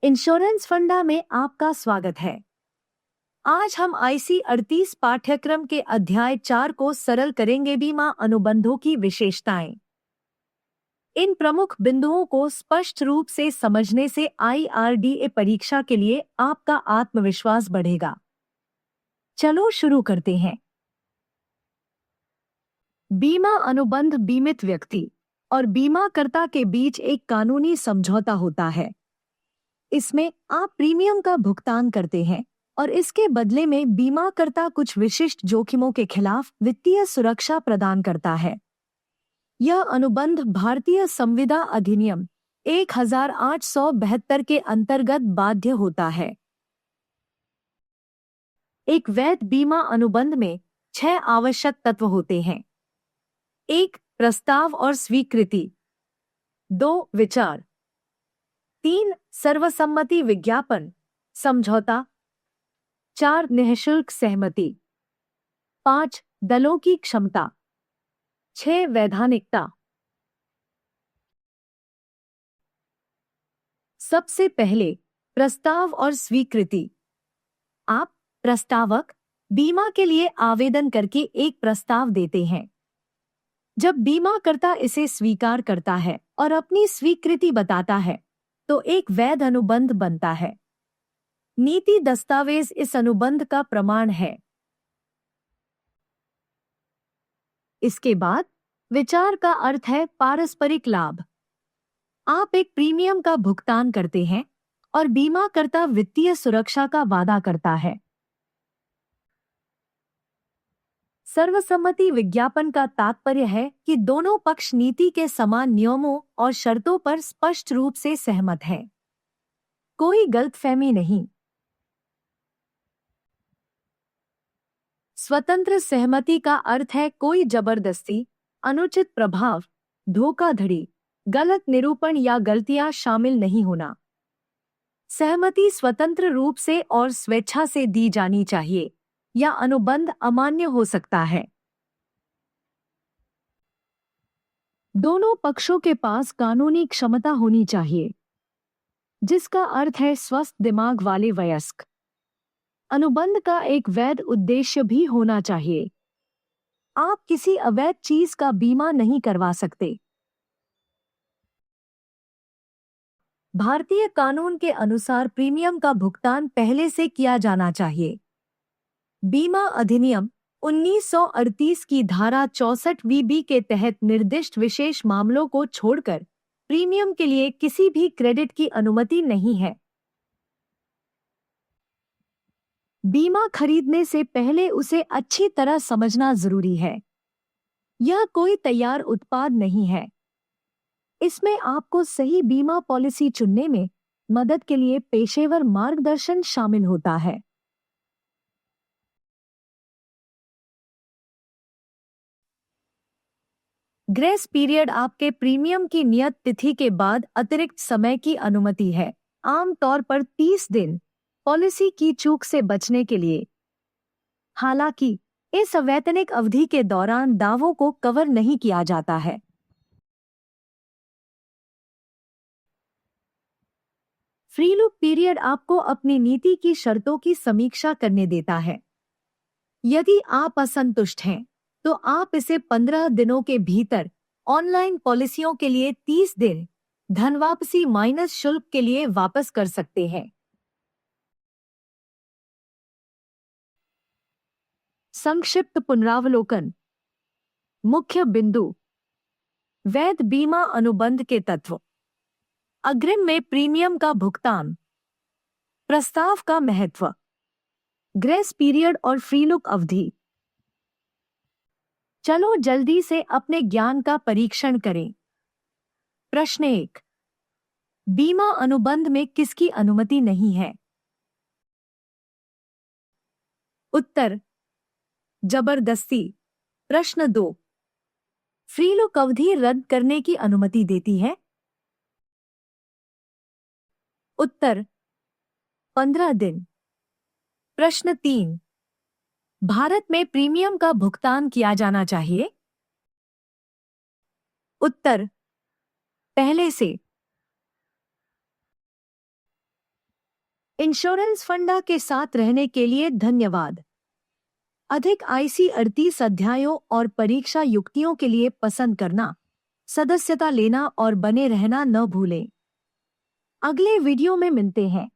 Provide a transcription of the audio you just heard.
Insurance फंडा में आपका स्वागत है। आज हम IC38 पाठ्यक्रम के अध्याय 4 को सरल करेंगे। बीमा अनुबंधों की विशेषताएं। इन प्रमुख बिंदुओं को स्पष्ट रूप से समझने से IRDA परीक्षा के लिए आपका आत्मविश्वास बढ़ेगा। चलो शुरू करते हैं। बीमा अनुबंध बीमित व्यक्ति और बीमाकर्ता के बीच एक कानूनी समझौता होता है। इसमें आप प्रीमियम का भुगतान करते हैं और इसके बदले में बीमाकर्ता कुछ विशिष्ट जोखिमों के खिलाफ वित्तीय सुरक्षा प्रदान करता है। यह अनुबंध भारतीय संविदा अधिनियम 1872 के अंतर्गत बाध्य होता है। एक वैध बीमा अनुबंध में 6 आवश्यक तत्व होते हैं। 1. प्रस्ताव और स्वीकृति। 2. विचार। 3. सर्वसम्मति विज्ञापन समझौता। 4. निःशुल्क सहमति। 5. दलों की क्षमता। 6. वैधानिकता। सबसे पहले प्रस्ताव और स्वीकृति। आप प्रस्तावक बीमा के लिए आवेदन करके एक प्रस्ताव देते हैं। जब बीमाकर्ता इसे स्वीकार करता है और अपनी स्वीकृति बताता है तो एक वैध अनुबंध बनता है। नीति दस्तावेज इस अनुबंध का प्रमाण है। इसके बाद विचार का अर्थ है पारस्परिक लाभ। आप एक प्रीमियम का भुगतान करते हैं और बीमाकर्ता वित्तीय सुरक्षा का वादा करता है। सर्वसम्मति विज्ञापन का तात्पर्य है कि दोनों पक्ष नीति के समान नियमों और शर्तों पर स्पष्ट रूप से सहमत हैं। कोई गलतफहमी नहीं। स्वतंत्र सहमति का अर्थ है कोई जबरदस्ती, अनुचित प्रभाव, धोखाधड़ी, गलत निरूपण या गलतियां शामिल नहीं होना। सहमति स्वतंत्र रूप से और स्वेच्छा से दी जानी चाहिए या अनुबंध अमान्य हो सकता है। दोनों पक्षों के पास कानूनी क्षमता होनी चाहिए, जिसका अर्थ है स्वस्थ दिमाग वाले वयस्क। अनुबंध का एक वैध उद्देश्य भी होना चाहिए। आप किसी अवैध चीज का बीमा नहीं करवा सकते। भारतीय कानून के अनुसार प्रीमियम का भुगतान पहले से किया जाना चाहिए। बीमा अधिनियम 1938 की धारा 64 के तहत निर्दिष्ट विशेष मामलों को छोड़कर प्रीमियम के लिए किसी भी क्रेडिट की अनुमति नहीं है। बीमा खरीदने से पहले उसे अच्छी तरह समझना जरूरी है। यह कोई तैयार उत्पाद नहीं है। इसमें आपको सही बीमा पॉलिसी चुनने में मदद के लिए पेशेवर मार्गदर्शन शामिल होता है। ग्रेस पीरियड आपके प्रीमियम की नियत तिथि के बाद अतिरिक्त समय की अनुमति है, आमतौर पर 30 दिन, पॉलिसी की चूक से बचने के लिए। हालांकि इस अवैतनिक अवधि के दौरान दावों को कवर नहीं किया जाता है। फ्री लुक पीरियड आपको अपनी नीति की शर्तों की समीक्षा करने देता है। यदि आप असंतुष्ट हैं तो आप इसे 15 दिनों के भीतर ऑनलाइन पॉलिसियों के लिए 30 दिन धनवापसी माइनस शुल्क के लिए वापस कर सकते हैं। संक्षिप्त पुनरावलोकन। मुख्य बिंदु। वैध बीमा अनुबंध के तत्व। अग्रिम में प्रीमियम का भुगतान। प्रस्ताव का महत्व। ग्रेस पीरियड और फ्री लुक अवधि। चलो जल्दी से अपने ज्ञान का परीक्षण करें। प्रश्न 1। बीमा अनुबंध में किसकी अनुमति नहीं है? उत्तर, जबरदस्ती। प्रश्न 2। फ्री लुक अवधि रद्द करने की अनुमति देती है? उत्तर, 15 दिन। प्रश्न 3। भारत में प्रीमियम का भुगतान किया जाना चाहिए? उत्तर, पहले से। इंश्योरेंस फंडा के साथ रहने के लिए धन्यवाद। अधिक IC38 अध्यायों और परीक्षा युक्तियों के लिए पसंद करना, सदस्यता लेना और बने रहना न भूलें। अगले वीडियो में मिलते हैं।